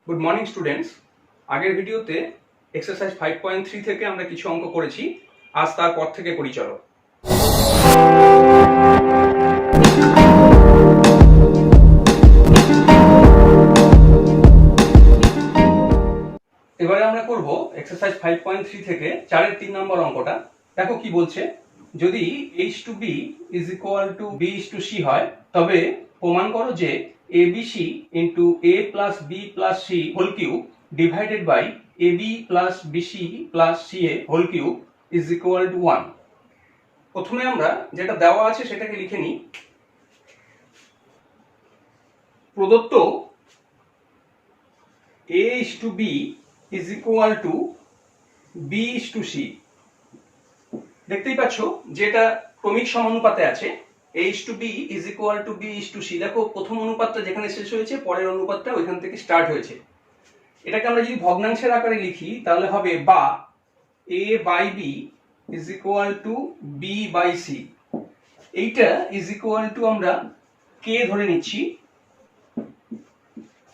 Good morning students. আগের ভিডিওতে exercise 5.3 থেকে আমরা কিছু অঙ্ক করেছি, আজ তারপর থেকে করি চলো। এবারে আমরা করব এক্সারসাইজ 5.3 থেকে 4-এর 3 নম্বর অঙ্কটা। দেখো কি বলছে, যদি h/b is equal to b/c হয় তবে প্রমাণ করো যে abc into a plus b plus c whole cube divided by ab plus bc plus ca whole cube is equal to 1। প্রথমে আমরা যেটা দেওয়া আছে সেটাকে লিখে নিই। প্রদত্ত a/b is equal to b/c, দেখতেই পাচ্ছ যেটা ক্রমিক সমানুপাতে আছে। h/b is equal to b/c, দেখো প্রথম অনুপাতটা যেখানে শেষ হয়েছে পরের অনুপাতটা ওইখান থেকে স্টার্ট হয়েছে। এটাকে আমরা যদি ভগ্নাংশের আকারে লিখি তাহলে হবে বা a/b is equal to b/c, এইটা is equal to আমরা k ধরে নিচ্ছি।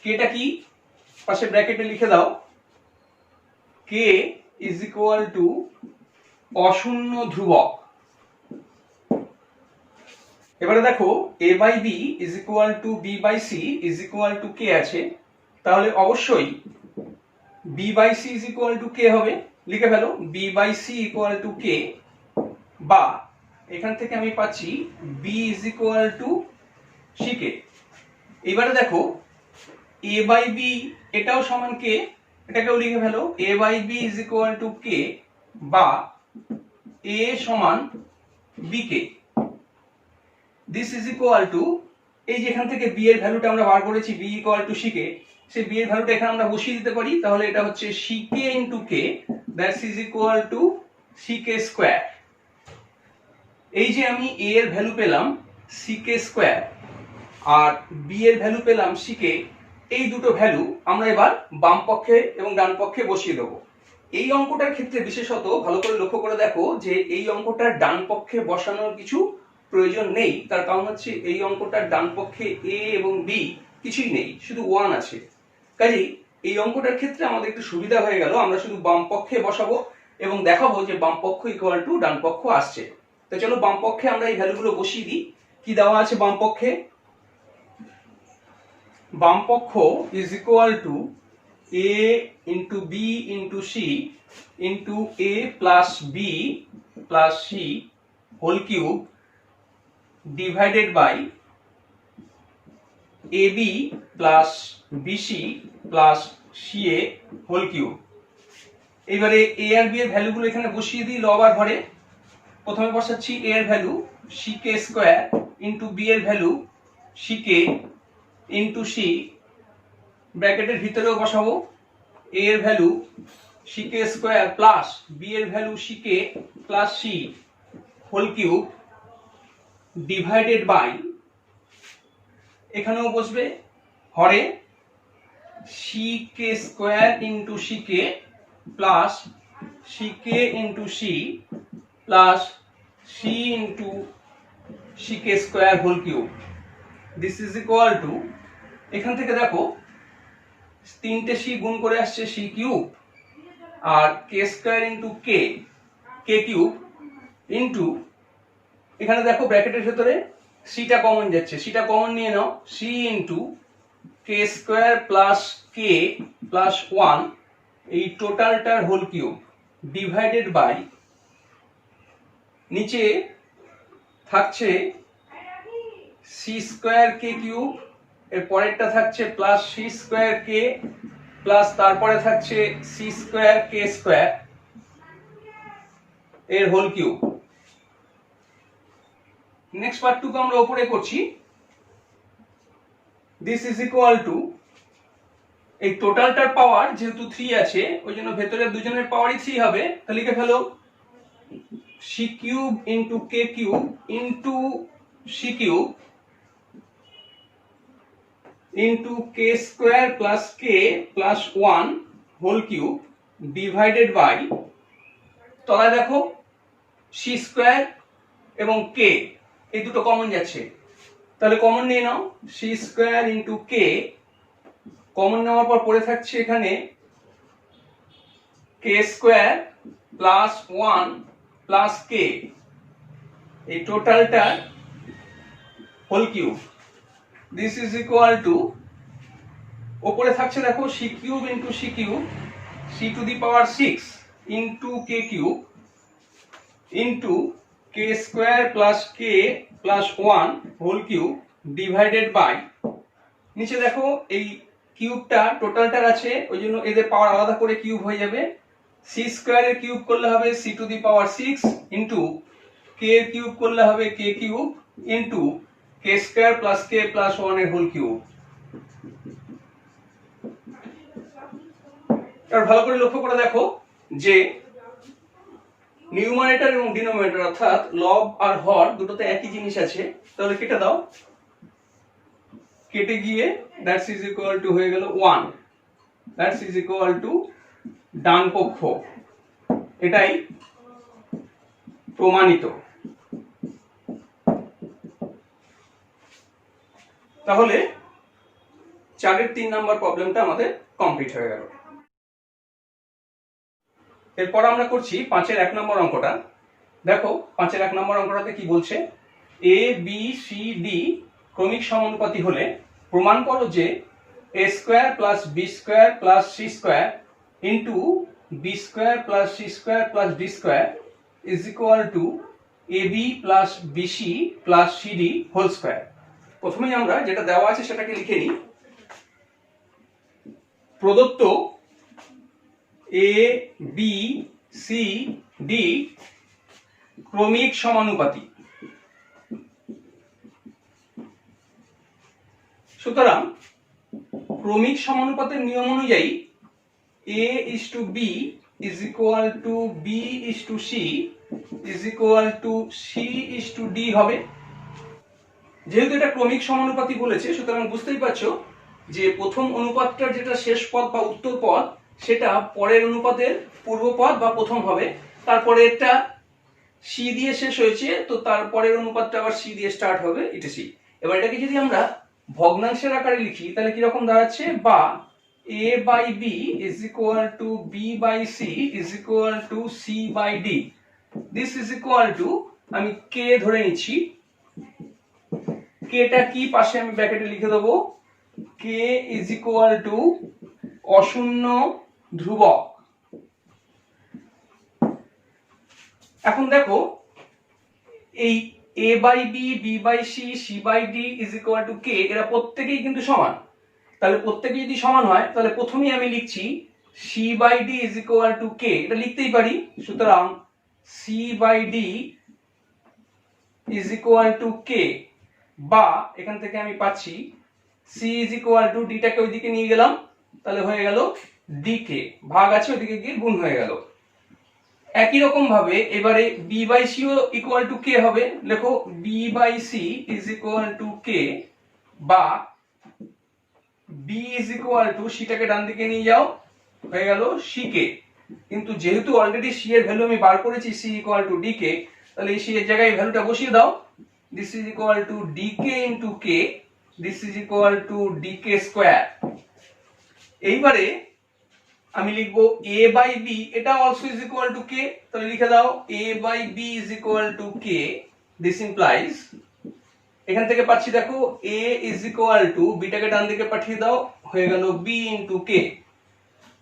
kটা কি পাশে ব্র্যাকেটে লিখে দাও, k is equal to অশূন্য ধ্রুবক। এবারে দেখো a/b is equal to b/c is equal to k আছে, তাহলে অবশ্যই b/c is equal to k হবে। লিখে ফেলো b/c equal to k, বা এখান থেকে আমি পাচ্ছি b is equal to ck। এবারে দেখো a/b এটাও সমান k, এটাকেও লিখে ফেলো a/b is equal to k বা a সমান bk। this is equal to, এই যে এখান থেকে b এর ভ্যালুটা আমরা বার করেছি b equal to ck, সেই b এর ভ্যালুটা এখানে আমরা বসিয়ে দিতে পারি, তাহলে এটা হচ্ছে ck into k, that is equal to ck square. এই যে আমি a এর ভ্যালু পেলাম ck স্কয়ার আর b এর ভ্যালু পেলাম ck, এই দুটো ভ্যালু আমরা এবার বাম পক্ষে এবং ডান পক্ষে বসিয়ে দেবো। এই অঙ্কটার ক্ষেত্রে বিশেষত ভালো করে লক্ষ্য করে দেখো যে এই অঙ্কটার ডান পক্ষে বসানোর কিছু প্রয়োজন নেই, তার কারণ হচ্ছে এই অঙ্কটার ডান পক্ষে a এবং b কিছুই নেই, শুধু 1 আছে। কাজেই এই অঙ্কটার ক্ষেত্রে আমাদের একটু সুবিধা হয়ে গেল, আমরা শুধু বাম পক্ষে বসাবো এবং দেখাবো যে বাম পক্ষ ইকুয়াল টু ডান পক্ষ আসছে। তো চলো বাম পক্ষে আমরা এই ভ্যালুগুলো বসিয়ে দিই। কি দেওয়া আছে বাম পক্ষে? বাম পক্ষ is equal to a into b into c into a plus b plus c whole cube divided by ab plus bc plus ca whole cube। এবারে a আর b এর ভ্যালুগুলো এখানে বসিয়ে দিই লব আর হরে। প্রথমে বসাচ্ছি a এর value ck square into b এর ভ্যালু ck into c, ব্র্যাকেটের ভিতরেও বসাবো a এর value ck square plus b এর value ck plus c whole cube divided by, এখানেও বসবে হরে ck square into ck plus ck into c plus c into ck square whole cube. This is equal to, এখান থেকে দেখো তিনটে c গুণ করে আসছে c কিউব আর k square into k cube into, এখানে দেখো ব্র্যাকেটের ভিতরে c টা কমন যাচ্ছে, c টা কমন নিয়ে নাও, c into k square plus k plus 1 এই টোটালটার হোল কিউব ডিভাইডেড বাই, নিচে থাকছে c স্কয়ার k কিউব, এর পরেরটা থাকছে plus c square k plus তারপরে থাকছে c স্কয়ার k স্কয়ার এর হোল কিউব। নেক্সট পার্টটুকু আমরা উপরে করছি। দিস ইজ ইকুয়াল টু, এই টোটালটার পাওয়ার যেহেতু 3 আছে ওই জন্য ভেতরে দুজনের পাওয়ারই 3 হবে, তাহলে লিখে ফেলো c cube into k cube into c cube into k square plus k plus 1 whole cube divided by, তলায় দেখো c স্কয়ার এবং k এই দুটো কমন যাচ্ছে, তাহলে কমন নিয়ে নাও c square into k common নেওয়ার পর পড়ে থাকছে এখানে K square plus 1 plus K, এই টোটালটার whole cube. This is equal to, ওপরে থাকছে দেখো C cube into C cube, C to the power 6 into K cube into K square plus K plus 1 whole cube divided by, নিচে দেখো এই কিউবটা টোটালটার আছে, ওই জন্য এদের পাওয়ার আলাদা করে কিউব হয়ে যাবে। সি স্কোয়ারের কিউব করলে হবে C to the power 6 into K এর কিউব করলে হবে K cube into K square plus K plus 1 এর হোল কিউব। আর ভালো করে লক্ষ্য করে দেখো যে নিউমারেটর এবং ডিনোমিনেটর অর্থাৎ লব আর হর দুটোতে একই জিনিস আছে, তাহলে কেটে দাও, কেটে গিয়ে দ্যাটস ইজ ইকুয়াল টু হয়ে গেল 1, দ্যাটস ইজ ইকুয়াল টু ডান পক্ষ, এটাই প্রমাণিত। তাহলে 4-এর 3 নাম্বার প্রবলেমটা আমাদের কমপ্লিট হয়ে গেল। এরপর আমরা করছি 5-এর 1 নম্বর অঙ্কটা। দেখো 5-এর 1 নম্বর অঙ্কটাতে কি বলছে, এ বি সি ডি ক্রমিক সমানুপাতি হলে প্রমাণ করো যে A square plus B square plus C square into B square plus C square plus D square is equal to A B plus BC plus CD whole square. প্রথমেই আমরা যেটা দেওয়া আছে সেটাকে লিখে নিই। প্রদত্ত এ বি সি ডি ক্রমিক সমানুপাতি, সুতরাং ক্রমিক সমানুপাতের নিয়ম অনুযায়ী a is to b is equal to b is to c is equal to c is to d হবে। যেহেতু এটা ক্রমিক সমানুপাতি বলেছে, সুতরাং বুঝতেই পারছো যে প্রথম অনুপাতটার যেটা শেষ পদ বা উত্তর পদ সেটা পরের অনুপাতের পূর্ব পদ বা প্রথম হবে, তারপরে এটা সি দিয়ে শেষ হয়েছে, তো তারপরের অনুপাতটা আবার সি দিয়ে স্টার্ট হবে, এটা সি। এবার এটাকে যদি আমরা ভগ্নাংশের আকারে লিখি তাহলে কি রকম দাঁড়াচ্ছে, বা a by b is equal to b by c is equal to c by d, this is equal to, আমি k ধরে নিচ্ছি, k টা কি পাশে আমি ব্র্যাকেটে লিখে দেবো, k is equal to অশূন্য ধ্রুবক। এখন দেখো এই a by b, b by c, c by d is equal to k, এরা প্রত্যেকেই কিন্তু সমান। তাহলে প্রত্যেকে যদি সমান হয় তাহলে প্রথমেই আমি লিখছি c by d is equal to k, এটা লিখতেই পারি। সুতরাং c by d is equal to k, বা এখান থেকে আমি পাচ্ছি c is equal to d টাকে ওইদিকে নিয়ে গেলাম, তাহলে হয়ে গেল dk, ভাগ আছে ওইদিকে গিয়ে গুণ হয়ে গেল। একই রকম ভাবে এবারে b by c ও ইকুয়াল টু k হবে, লেখো b by c is equal to k, বা b is equal to c টাকে ডান দিকে নিয়ে যাও, হয়ে গেল ck। কিন্তু যেহেতু অলরেডি c এর ভ্যালু আমি বার করেছি c equal to dk, তাহলে এই c এর জায়গায় ভ্যালুটা বসিয়ে দাও, this is equal to dk into k, this is equal to dk square। এইবারে আমি লিখব a by b, এটা also is equal to k, তাহলে লিখে দাও a by b is equal to k, this implies, এখান থেকে পাচ্ছি দেখো a is equal to, b টাকে ডান দিকে পাঠিয়ে দাও, হয়ে গেল b into k।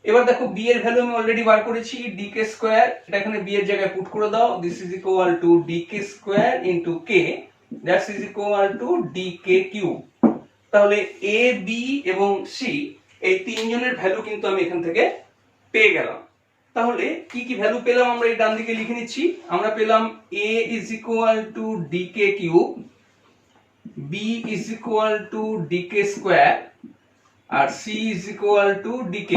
এবার দেখো b এর ভ্যালু আমি অলরেডি বার করেছি dk স্কয়ার, এটা এখানে b এর জায়গায় পুট করে দাও, this is equal to dk square into k, that is equal to dk cube. তাহলে a b এবং c এই তিনজনের ভ্যালু কিন্তু আমি এখান থেকে পেয়ে গেলাম। তাহলে কি কি ভ্যালু পেলাম আমরা এই ডান দিকে লিখে নিচ্ছি। আমরা পেলাম a is equal to dk cube, b is equal to dk square, আর c is equal to dk।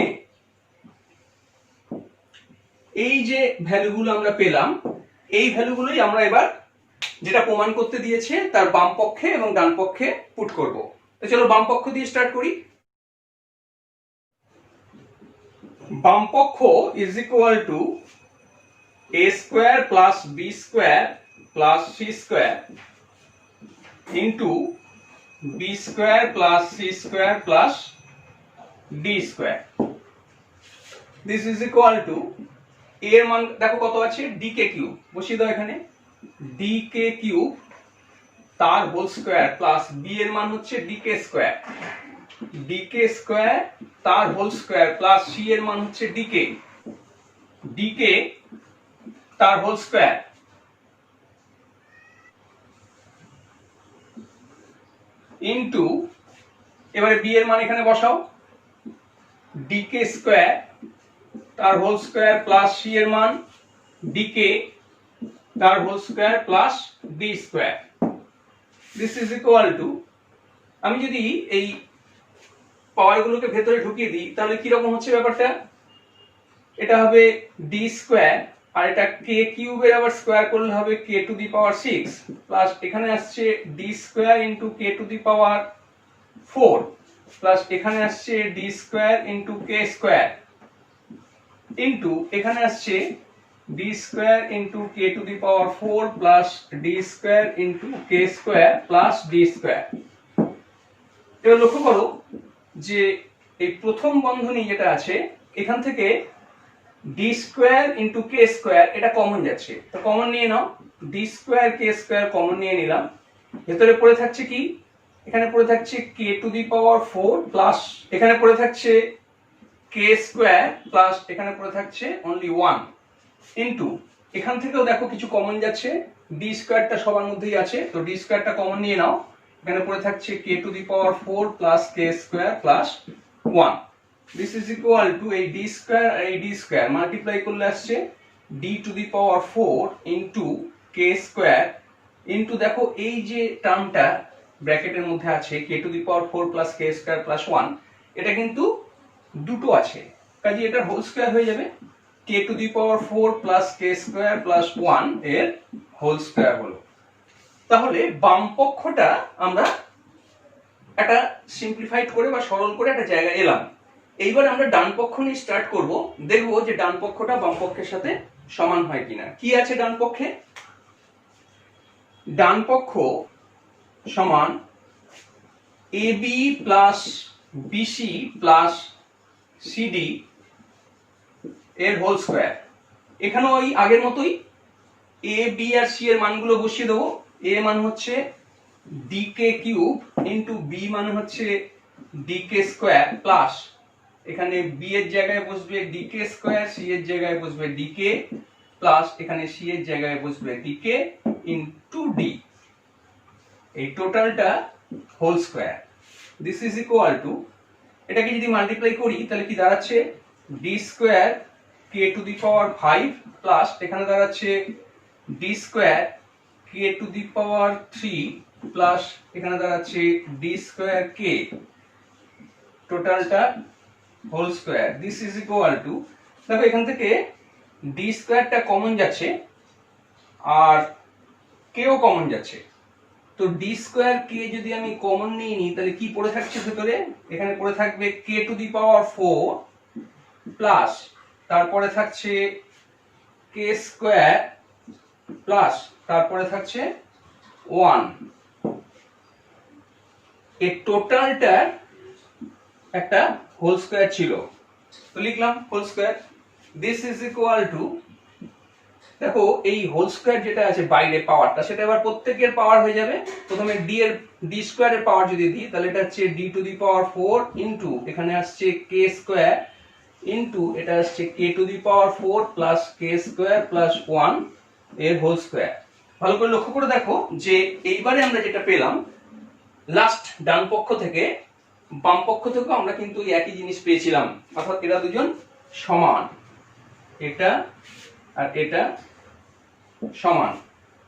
এই যে ভ্যালুগুলো আমরা পেলাম, এই ভ্যালুগুলোই আমরা এবার যেটা প্রমাণ করতে দিয়েছে তার বাম পক্ষে এবং ডান পক্ষে পুট করব। তো চলো বাম পক্ষ দিয়ে স্টার্ট করি। বাম পক্ষ is equal to a square plus b square plus c square into b square plus c square plus D square. This is equal two এর মান দেখো কত আছে, ডিকে কিউব বসিয়ে দাও এখানে, ডিকে কিউব তার হোল স্কোয়ার প্লাস বি এর মান হচ্ছে ডিকে স্কোয়ার, ডিকে স্কোয়ার তার হোল স্কোয়ার প্লাস সি এর মান হচ্ছে ডিকে, ডিকে তার হোল স্কোয়ার ইনটু, এবারে বি এর মান এখানে বসাও, ডিকে স্কোয়ার তার হোল স্কোয়ার প্লাস সি এর মান ডিকে তার whole square plus D square. This is equal to, আমি যদি এই পাওয়ারগুলোকে ভেতরে ঢুকিয়ে দিই তাহলে কি রকম হচ্ছে ব্যাপারটা, এটা হবে ডি স্কোয়ার আর এটা কে কিউবের আবার স্কোয়ার করলে হবে কে টু দি পাওয়ার 6 প্লাস এখানে আসছে D square into K to the power 4 plus এখানে আসছে D square into K square into এখানে আসছে D square into K to the power 4 plus D square into K square plus D square. এবার লক্ষ্য করো যে এই প্রথম বন্ধনী যেটা আছে এখান থেকে D square into K square এটা কমন যাচ্ছে, তো কমন নিয়ে নাও, ডি স্কোয়ার কে স্কোয়ার কমন নিয়ে নিলাম, ভেতরে পড়ে থাকছে কি, এখানে পড়ে থাকছে K to the power 4 plus এখানে পড়ে থাকছে কে স্কোয়ার প্লাস এখানে পড়ে থাকছে অনলি 1 ইনটু এখান থেকেও দেখো কিছু কমন যাচ্ছে, ডি স্কোয়ারটা সবার মধ্যেই আছে, তো ডি স্কোয়ারটা কমন নিয়ে নাও, এখানে পড়ে থাকছে K to the power 4 plus K square plus 1। This is equal to এই ডি স্কোয়ার আর এই ডি স্কোয়ার মাল্টিপ্লাই করলে আসছে D to the power 4 into K square into দেখো এই যে টার্মটা ব্র্যাকেটের মধ্যে আছে K to the power 4 plus K square plus 1, এটা কিন্তু দুটো আছে, কাজে এটা হোল স্কোয়ার হয়ে যাবে, K to the power 4 plus K square plus 1 এর হোল স্কোয়ার হলো। তাহলে বাম পক্ষটা আমরা একটা সিম্পলিফাইড করে বা সরল করে একটা জায়গায় এলাম, এইবার আমরা ডান পক্ষ নিয়ে স্টার্ট করব, দেখবো যে ডান পক্ষটা বাম পক্ষের সাথে সমান হয় কিনা। কি আছে ডান পক্ষে, ডান পক্ষ সমান AB plus BC plus CD এর হোল স্কোয়ার। এখানে ওই আগের মতোই এ বি আর সি এর মানগুলো বসিয়ে দেবো, এ মান হচ্ছে ডিকে কিউব ইনটু বি মানে হচ্ছে ডিকে স্কোয়ার প্লাস এখানে বি এর জায়গায় বসবে ডিকে স্কোয়ার, সি এর জায়গায় বসবে ডিকে প্লাস এখানে সি এর জায়গায় বসবে ডিকে ইনটু ডি, এই টোটালটা whole square. This is equal to, এটাকে যদি মাল্টিপ্লাই করি তাহলে কি দাঁড়াচ্ছে, D square K to the power 5 plus এখানে দাঁড়াচ্ছে D square K to the power 3 plus এখানে দাঁড়াচ্ছে ডি স্কোয়ার কে, টোটালটা whole square. This is equal to, দেখো এখান থেকে ডি স্কোয়ারটা কমন যাচ্ছে আর কেও কমন যাচ্ছে, তো ডি স্কোয়ার কে যদি আমি কমন নিয়ে নিই তাহলে কি পড়ে থাকছে ভেতরে, এখানে পড়ে থাকবে কে টু দি পাওয়ার 4 প্লাস তারপরে থাকছে কে স্কোয়ার প্লাস তারপরে থাকছে 1, এই টোটালটা একটা হোল স্কোয়ার ছিল, তো লিখলাম whole square. This is equal to, দেখো এই হোল স্কোয়ার যেটা আছে বাইরে পাওয়ারটা সেটা এবার প্রত্যেকের পাওয়ার হয়ে যাবে, প্রথমে ডি স্কোয়ারের পাওয়ার যদি দিই তাহলে এটা হচ্ছে D to the power 4 into এখানে আসছে কে স্কোয়ার ইনটু এটা আসছে K to the power 4 plus K square plus 1 এর হোল স্কোয়ার। ভালো করে লক্ষ্য করে দেখো যে এইবারে আমরা যেটা পেলাম লাস্ট ডান পক্ষ থেকে বাম পক্ষ থেকেও আমরা কিন্তু একই জিনিস পেয়েছিলাম, অর্থাৎ এরা দুজন সমান, এটা আর এটা সমান।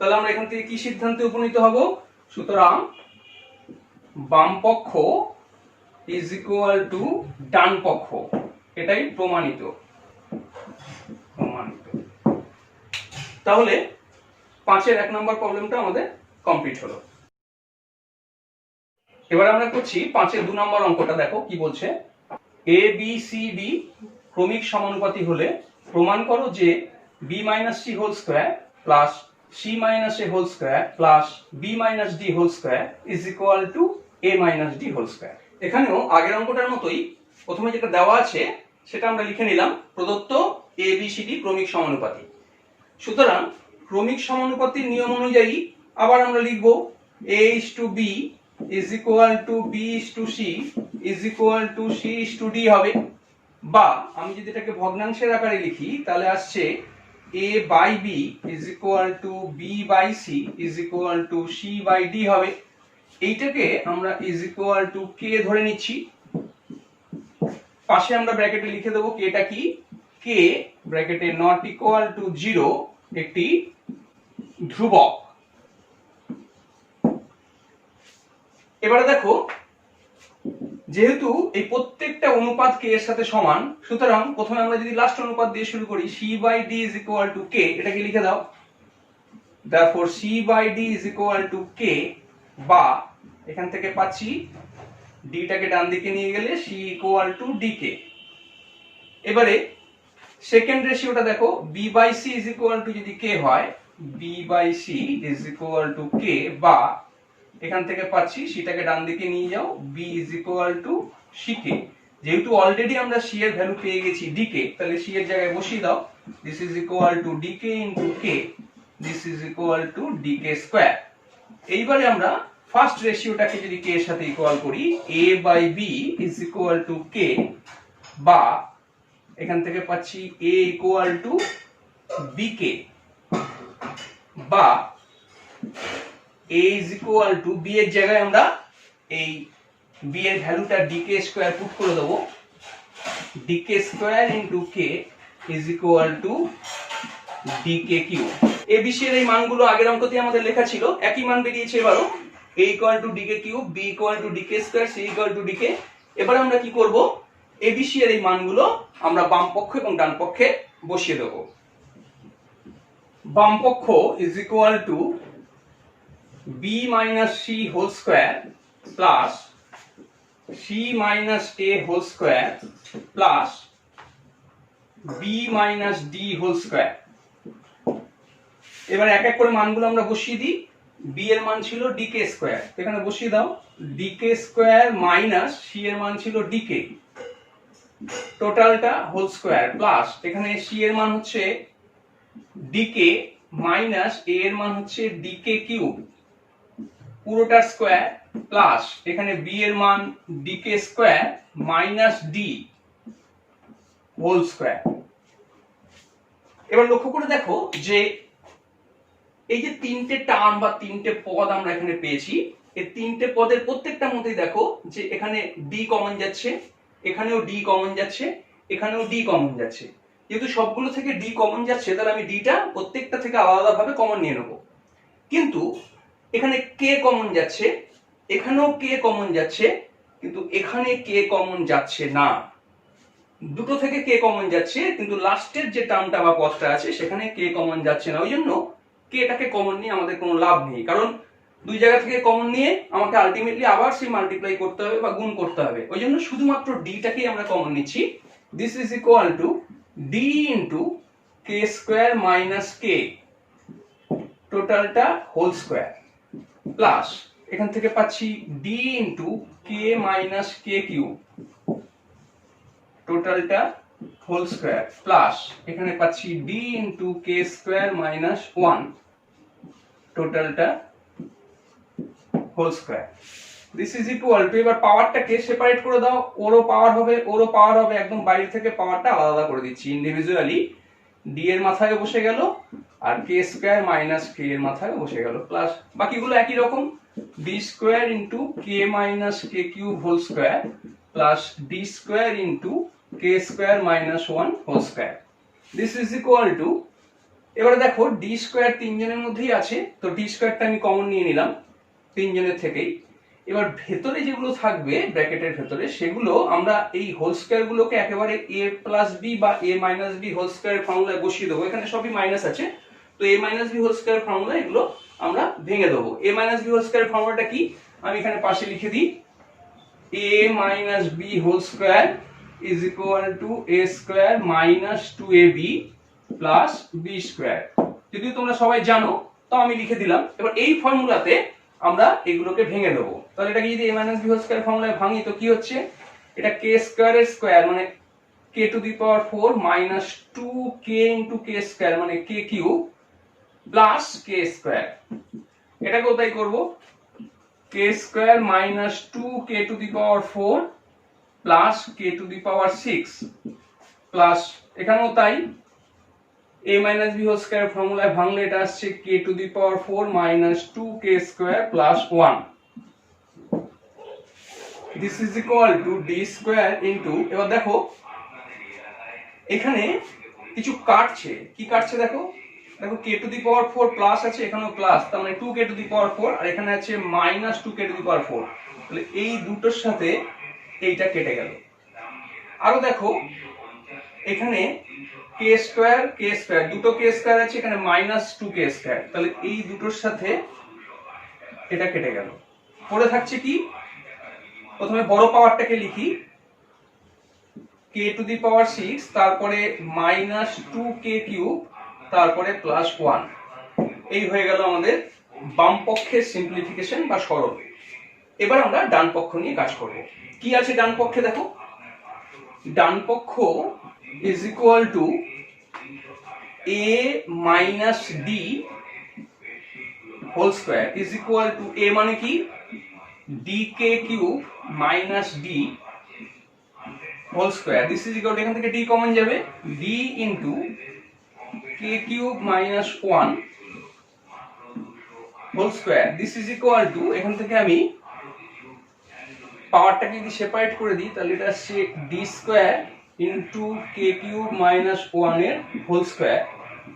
তাহলে আমরা এখান থেকে কি সিদ্ধান্তে উপনীত হব, সুতরাং বাম পক্ষ ইজ ইকুয়াল টু ডান পক্ষ, এটাই প্রমাণিত। তাহলে 5-এর 1 নম্বর প্রবলেমটা আমাদের কমপ্লিট হলো। এবার আমরা করছি 5-এর 2 নম্বর অঙ্কটা, দেখো কি বলছে, এ বি সি ডি ক্রমিক সমানুপাতি হলে প্রমাণ করো যে B minus C whole square plus C minus A whole square plus B minus D whole square is equal to A minus D whole square. এখানেও আগের অঙ্কটার মতোই প্রথমে যেটা দেওয়া আছে সেটা আমরা লিখে নিলাম, প্রদত্ত ABCD ক্রমিক সমানুপাতি। সুতরাং ক্রমিক সমানুপাতির নিয়ম অনুযায়ী আবার আমরা লিখব A:B is equal to B:C is equal to C:D হবে, বা আমি যদি এটাকে ভগ্নাংশের আকারে লিখি তাহলে আসছে A/B is equal to B/C is equal to C/D হবে। এইটাকে আমরা is equal to K ধরে নিচ্ছি, পাশে আমরা ব্র্যাকেটে লিখে দেবো Kটা কি, K ব্র্যাকেটে নট ইকুয়াল টু 0 একটি ধ্রুবক। এবারে দেখো, যেহেতু এই প্রত্যেকটা অনুপাত K এর সাথে সমান, সুতরাং প্রথমে আমরা যদি লাস্ট অনুপাত দিয়ে শুরু করি, C/D is equal to K, এটাকে লিখে দাও। therefore C/D is equal to K, বা এখান থেকে পাচ্ছি D টাকে ডান দিকে নিয়ে গেলে C equal to DK। এবারে সেকেন্ড রেশিওটা দেখো, B/C is equal to যদি K হয়, B/C is equal to K, বা এখান থেকে পাচ্ছি সেটাকে ডান দিকে নিয়ে যাও, B is equal to CK। যেহেতু অলরেডি আমরা C এর ভ্যালু পেয়ে গেছি DK, তাহলে C এর জায়গায় বসিয়ে দাও, this is equal to DK into K, this is equal to DK square. এইবারে আমরা ফার্স্ট রেশিওটাকে যদি K এর সাথে ইকুয়াল করি, A/B is equal to K, বা এখান থেকে পাচ্ছি A equal to BK, বা A is equal to B এর জায়গায় আমরা এই B এর ভ্যালুটা DK স্কয়ার পুট করে দেব, DK square into K is equal to DK cube. ABC এর এই মানগুলো আগের অঙ্কতে আমাদের লেখা ছিল, একই মান বেরিয়েছে এবারও, A equal to DK cube, B equal to DK square, C equal to DK। এবারে আমরা কি করব, ABC এর এই মানগুলো আমরা বাম পক্ষ এবং ডান পক্ষে বসিয়ে দেব। বাম পক্ষ is equal to B minus C whole square plus C minus A whole square plus B minus D whole square। এবার এক এক করে মানগুলো আমরা বসিয়ে দিই। B এর মান ছিল DK স্কয়ার, এখানে বসিয়ে দাও, DK স্কয়ার মাইনাস C এর মান ছিল DK, টোটালটা হোল স্কয়ার, প্লাস এখানে C এর মান হচ্ছে DK মাইনাস A এর মান হচ্ছে DK কিউব, পুরোটার স্কয়ার, প্লাস এখানে B এর মান DK square minus D whole square. এবার লক্ষ্য করে দেখো যে এই যে তিনটে টার্ম বা তিনটে পদ আমরা এখানে পেয়েছি, এই তিনটে পদের প্রত্যেকটার মধ্যেই দেখো যে এখানে D কমন যাচ্ছে, এখানেও D কমন যাচ্ছে, এখানেও D কমন যাচ্ছে। যেহেতু সবগুলো থেকে D কমন যাচ্ছে, তাহলে আমি Dটা প্রত্যেকটা থেকে আলাদাভাবে কমন নিয়ে নেব। কিন্তু এখানে K কমন যাচ্ছে, এখানেও K কমন যাচ্ছে, কিন্তু এখানে K কমন যাচ্ছে না। দুটো থেকে K কমন যাচ্ছে, কিন্তু লাস্টের যে টার্মটা বা পদটা আছে সেখানে K কমন যাচ্ছে না। ওই জন্য Kটাকে কমন নিয়ে আমাদের কোনো লাভ নেই, কারণ দুই জায়গা থেকে কমন নিয়ে আমাকে আলটিমেটলি আবার সেই মাল্টিপ্লাই করতে হবে বা গুণ করতে হবে। ওই জন্য শুধুমাত্র Dটাকেই আমরা কমন নিচ্ছি। This is equal to D into K square minus K, টোটালটা হোল স্কয়ার, প্লাস এখান থেকে পাচ্ছি D into K minus K cube, টোটালটা হোল স্কয়ার, প্লাস এখানে পাচ্ছি D into K square minus 1, টোটালটা whole square. This is equal to, এবার পাওয়ারটাকে সেপারেট করে দাও, ওরও পাওয়ার হবে, ওরও পাওয়ার হবে, একদম বাইরে থেকে পাওয়ারটা আলাদা করে দিচ্ছি ইন্ডিভিজুয়ালি। D এর মাথায় বসে গেল, আর K স্কয়ার মাইনাস K এর মাথায় বসে গেল, প্লাস বাকিগুলো একই রকম, D square into K minus K cube whole square plus D square into K square minus 1 whole square. This is equal to, এবারে দেখো D স্কয়ার তিনজনের মধ্যেই আছে, তো D স্কয়ারটা আমি কমন নিয়ে নিলাম তিনজনের থেকেই। এবার ভেতরে যেগুলো থাকবে ব্র্যাকেটের ভেতরে, সেগুলো আমরা এই হোল স্কয়ার গুলোকে একেবারে A প্লাস B বা A minus B whole square ফর্মুলায় বসিয়ে দেবো। এখানে সবই মাইনাস আছে, তো A minus B whole square formula এগুলো আমরা ভেঙে দেবো। A minus B whole square ফর্মুলাটা কি আমি এখানে পাশে লিখে দিই, A minus B whole square is equal to A square minus 2AB plus B square. যদি তোমরা সবাই জানো তো আমি লিখে দিলাম। এবার এই ফর্মুলাতে আমরা এগুলোকে ভেঙে দেবো। তাহলে এটাকে যদি A minus B whole square ফর্মুলায় ভাঙি তো কি হচ্ছে, এটা কে স্কোয়ারের স্কোয়ার মানে K to the power 4 minus 2k into K square মানে K cube plus K square. এটাকেও তাই করবো, K square minus 2k to the power 4 plus K to the power 6 plus এখানেও তাই a minus B whole square ফর্মুলায় ভাঙলে এটা আসছে k to the power 4 minus 2k square plus 1 this is equal to d square into, এবার দেখো এখানে কিছু কাটছে, কি কাটছে দেখো, দেখো k to the power 4 plus আছে, এখানেও প্লাস, তার মানে 2k টু দি পাওয়ার 4 আর এখানে আছে minus 2k to the power 4, তাহলে এই দুটোর সাথে এইটা কেটে গেল। আরো দেখো এখানে কে স্কয়ার দুটো কে স্কয়ার আছে, এখানে মাইনাস 2k স্কয়ার, তাহলে এই দুটোর সাথে এটা কেটে গেল। পড়ে থাকছে কি, প্রথমে বড় পাওয়ারটাকে লিখি k টু দি পাওয়ার 6 তারপরে মাইনাস 2k কিউব তারপরে প্লাস 1, এই হয়ে গেল আমাদের বাম পক্ষের সিম্পলিফিকেশন বা সরল। এবার আমরা ডান পক্ষ নিয়ে কাজ করব। কি আছে ডান পক্ষে দেখো, ডান পক্ষ is equal to a minus d whole square is equal to a মানে কি dk cube minus d whole square, this is equal to এখান থেকে d কমন যাবে d into k cube minus 1 whole square, this is equal to এখান থেকে আমি পাওয়ারটাকে যদি separate করে দিই তাহলে এটা আসছে d square into k cube minus 1 এর whole square,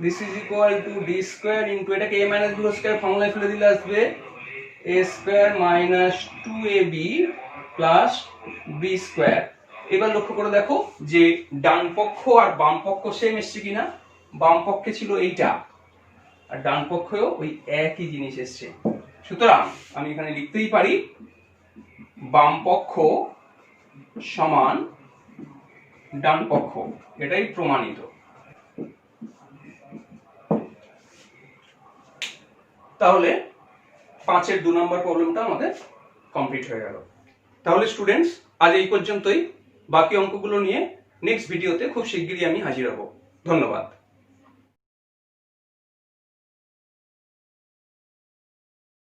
this is equal to d square into এটাকে a minus b whole square ফর্মুলায় ফেলে দিলে আসবে a square minus 2ab plus b square. এবার লক্ষ্য করে দেখো যে ডান পক্ষ আর বাম পক্ষ সেম এসছে কিনা, বাম পক্ষে ছিল এইটা আর ডান পক্ষেও ওই একই জিনিস এসছে, সুতরাং আমি এখানে লিখতেই পারি বাম পক্ষ সমান ডান পক্ষ, এটাই প্রমাণিত। তাহলে 5-এর 2 নম্বর প্রবলেমটা আমাদের কমপ্লিট হয়ে গেল। তাহলে স্টুডেন্টস আজ এই পর্যন্তই, বাকি অঙ্কগুলো নিয়ে নেক্সট ভিডিওতে খুব শিগগিরই আমি হাজির হব। ধন্যবাদ।